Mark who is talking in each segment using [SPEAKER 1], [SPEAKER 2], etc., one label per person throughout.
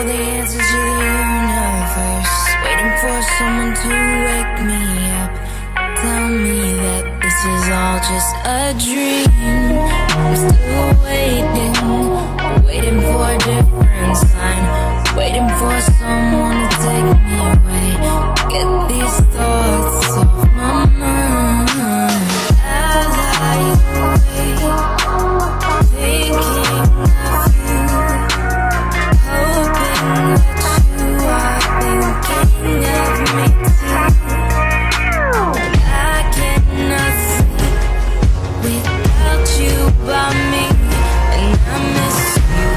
[SPEAKER 1] for the answers to the universe, waiting for someone to wake me up, tell me that this is all just a dream. I'm still waiting for a different sign, waiting for someone to take me away, get these thoughts off my mind. As I wait, thinking of you, hoping that you are thinking of me too. I cannot sleep without you by me, and I miss you,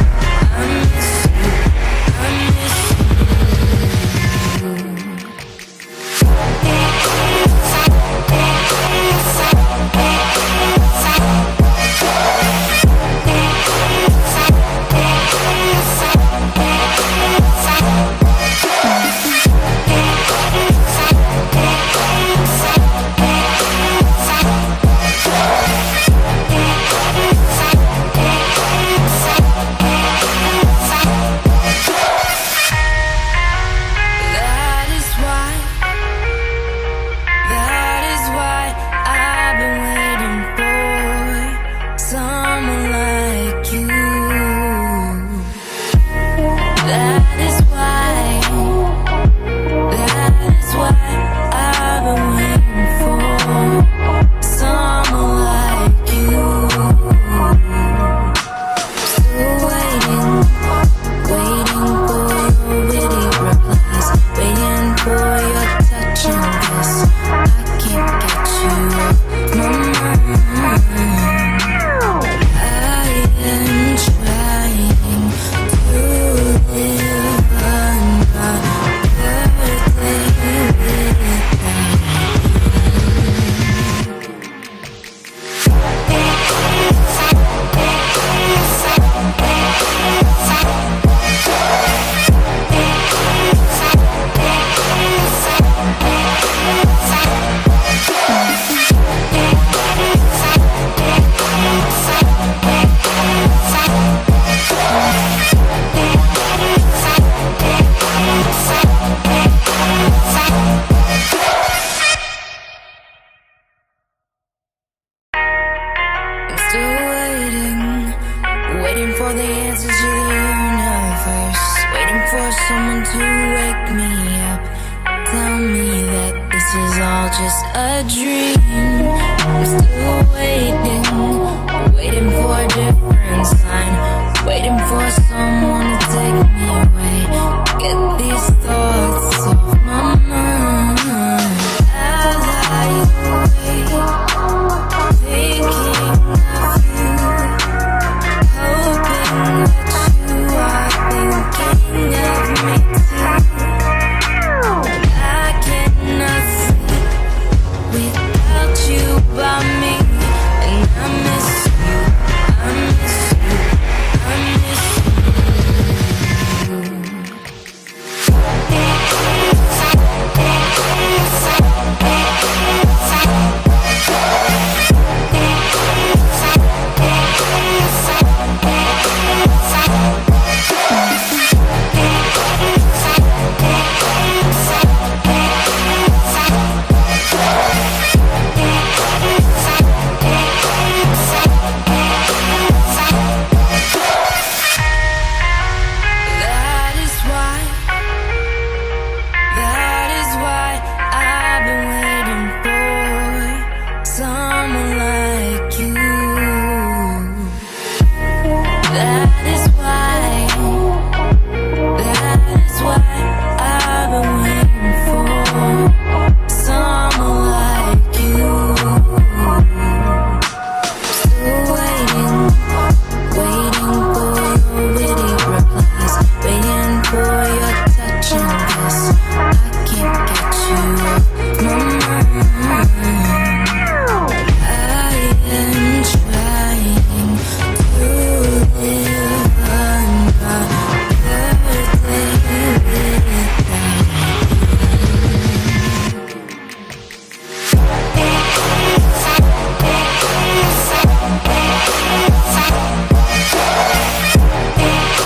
[SPEAKER 1] I miss you, I miss waiting for the answers to the universe, waiting for someone to wake me up, tell me that this is all just a dream. I'm still waiting for a different